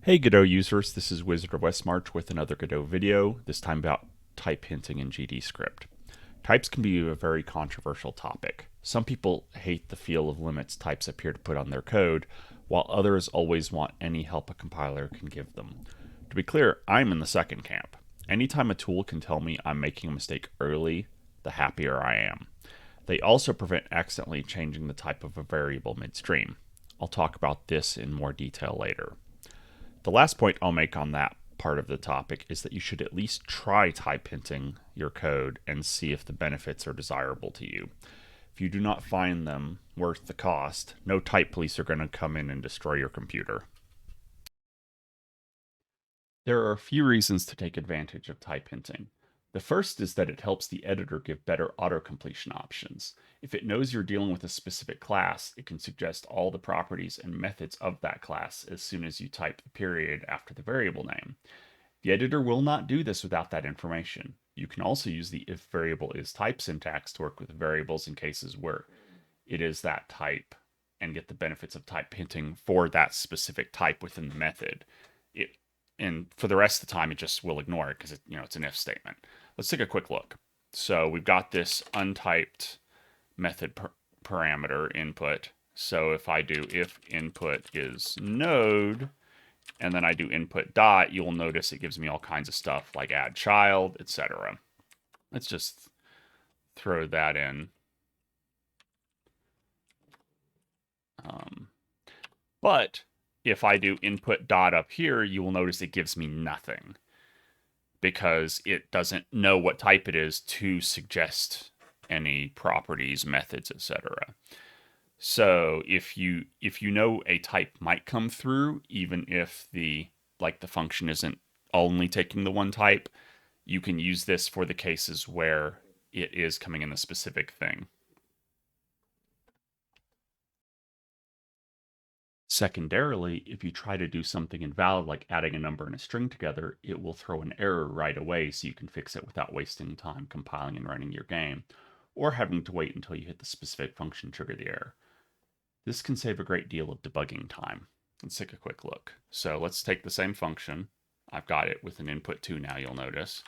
Hey Godot users, this is Wizard of Westmarch with another Godot video, this time about type hinting in GD script. Types can be a very controversial topic. Some people hate the feel of limits types appear to put on their code, while others always want any help a compiler can give them. To be clear, I'm in the second camp. Anytime a tool can tell me I'm making a mistake early, the happier I am. They also prevent accidentally changing the type of a variable midstream. I'll talk about this in more detail later. The last point I'll make on that part of the topic is that you should at least try type hinting your code and see if the benefits are desirable to you. If you do not find them worth the cost, no type police are going to come in and destroy your computer. There are a few reasons to take advantage of type hinting. The first is that it helps the editor give better auto-completion options. If it knows you're dealing with a specific class, it can suggest all the properties and methods of that class as soon as you type the period after the variable name. The editor will not do this without that information. You can also use the if variable is type syntax to work with variables in cases where it is that type and get the benefits of type hinting for that specific type within the method. It and for the rest of the time, it just will ignore it because it's an if statement. Let's take a quick look. So we've got this untyped method parameter input. So if I do if input is node, and then I do input dot, you'll notice it gives me all kinds of stuff like add child, etc. Let's just throw that in. But if I do input dot up here, you will notice it gives me nothing because it doesn't know what type it is to suggest any properties, methods, etc. So if you know a type might come through, even if the function isn't only taking the one type, you can use this for the cases where it is coming in a specific thing. Secondarily, if you try to do something invalid like adding a number and a string together, it will throw an error right away so you can fix it without wasting time compiling and running your game, or having to wait until you hit the specific function to trigger the error. This can save a great deal of debugging time. Let's take a quick look. So let's take the same function. I've got it with an input 2 now, you'll notice.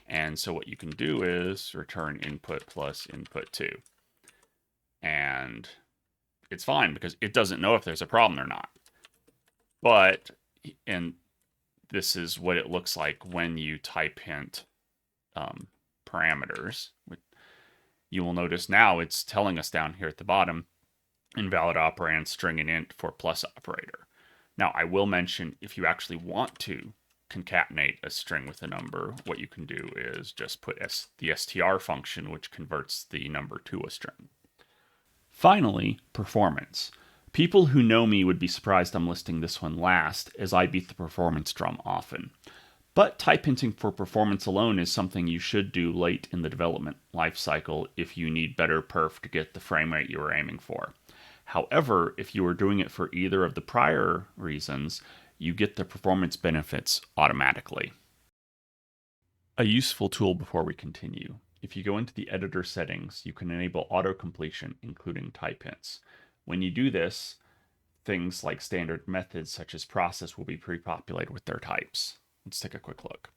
And so what you can do is return input plus input 2. And it's fine because it doesn't know if there's a problem or not. But, and this is what it looks like when you type hint parameters. You will notice now it's telling us down here at the bottom, invalid operand string and int for plus operator. Now, I will mention if you actually want to concatenate a string with a number, what you can do is just put the str function, which converts the number to a string. Finally, performance. People who know me would be surprised I'm listing this one last, as I beat the performance drum often. But type hinting for performance alone is something you should do late in the development lifecycle if you need better perf to get the frame rate you were aiming for. However, if you are doing it for either of the prior reasons, you get the performance benefits automatically. A useful tool before we continue. If you go into the editor settings, you can enable auto-completion, including type hints. When you do this, things like standard methods such as process will be pre-populated with their types. Let's take a quick look.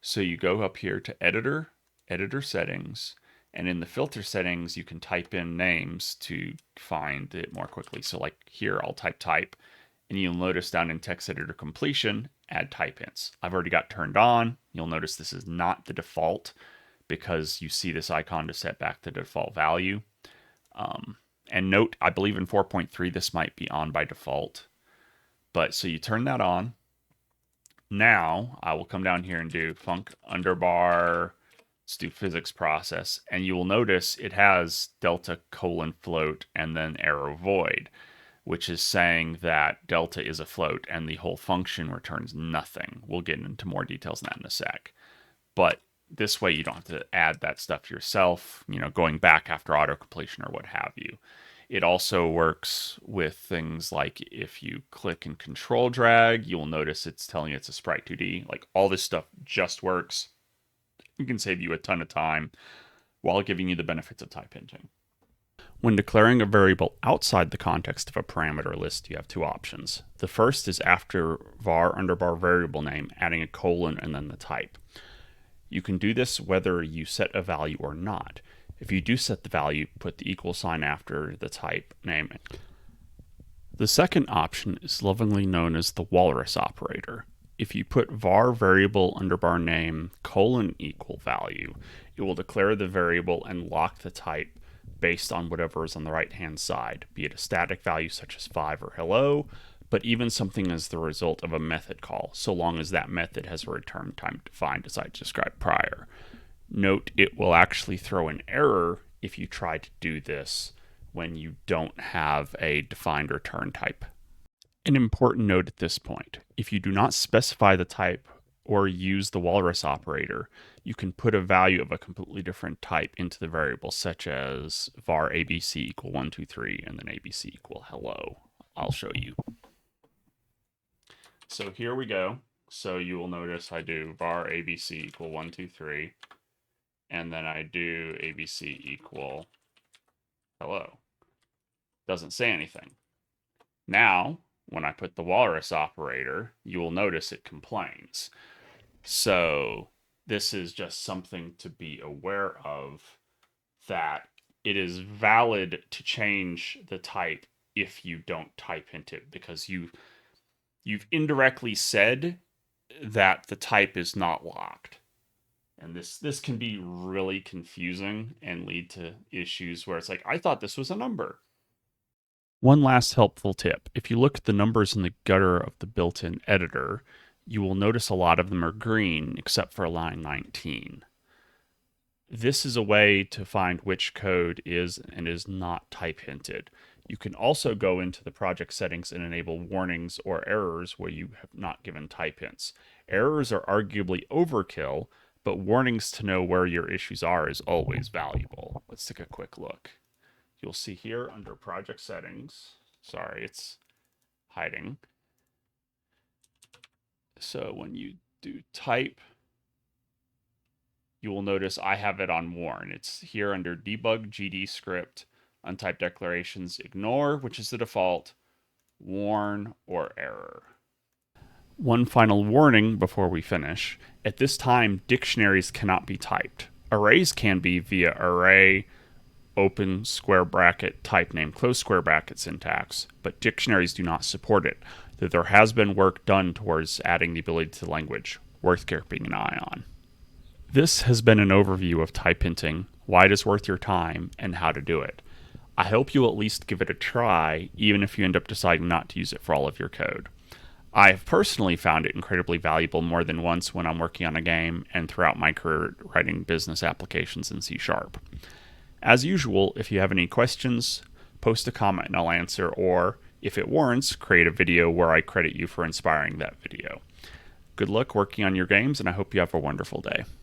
So you go up here to editor, editor settings, and in the filter settings, you can type in names to find it more quickly. So like here, I'll type, and you'll notice down in text editor completion, add type hints. I've already got turned on. You'll notice this is not the default because you see this icon to set back the default value. And note, I believe in 4.3, this might be on by default. But so you turn that on. Now I will come down here and do func underbar. Let's do physics process. And you will notice it has delta colon float and then arrow void, which is saying that delta is a float and the whole function returns nothing. We'll get into more details on that in a sec. But this way you don't have to add that stuff yourself, going back after auto-completion or what have you. It also works with things like if you click and control drag, you'll notice it's telling you it's a sprite 2D. Like all this stuff just works. It can save you a ton of time while giving you the benefits of type hinting. When declaring a variable outside the context of a parameter list, you have two options. The first is after var underbar variable name, adding a colon and then the type. You can do this whether you set a value or not. If you do set the value, put the equal sign after the type name. The second option is lovingly known as the walrus operator. If you put var variable underbar name colon equal value, it will declare the variable and lock the type based on whatever is on the right-hand side, be it a static value such as 5 or hello, but even something as the result of a method call, so long as that method has a return time defined as I described prior. Note it will actually throw an error if you try to do this when you don't have a defined return type. An important note at this point, if you do not specify the type or use the walrus operator, you can put a value of a completely different type into the variable, such as var abc equal 123 and then abc equal hello. I'll show you. So here we go. So you will notice I do var abc equal 123, and then I do abc equal hello. Doesn't say anything. Now, when I put the walrus operator, you will notice it complains. So this is just something to be aware of, that it is valid to change the type if you don't type hint it, because you've indirectly said that the type is not locked. And this can be really confusing and lead to issues where it's like, I thought this was a number. One last helpful tip. If you look at the numbers in the gutter of the built-in editor, you will notice a lot of them are green except for line 19. This is a way to find which code is and is not type hinted. You can also go into the project settings and enable warnings or errors where you have not given type hints. Errors are arguably overkill, but warnings to know where your issues are is always valuable. Let's take a quick look. You'll see here under project settings, sorry, it's hiding. So when you do type, you will notice I have it on warn. It's here under debug GD script, untyped declarations, ignore, which is the default, warn, or error. One final warning before we finish. At this time, dictionaries cannot be typed. Arrays can be via array, open square bracket, type name, close square bracket syntax, but dictionaries do not support it, though there has been work done towards adding the ability to the language, worth keeping an eye on. This has been an overview of type hinting, why it is worth your time, and how to do it. I hope you'll at least give it a try, even if you end up deciding not to use it for all of your code. I have personally found it incredibly valuable more than once when I'm working on a game and throughout my career writing business applications in C#. As usual, if you have any questions, post a comment and I'll answer, or, if it warrants, create a video where I credit you for inspiring that video. Good luck working on your games, and I hope you have a wonderful day.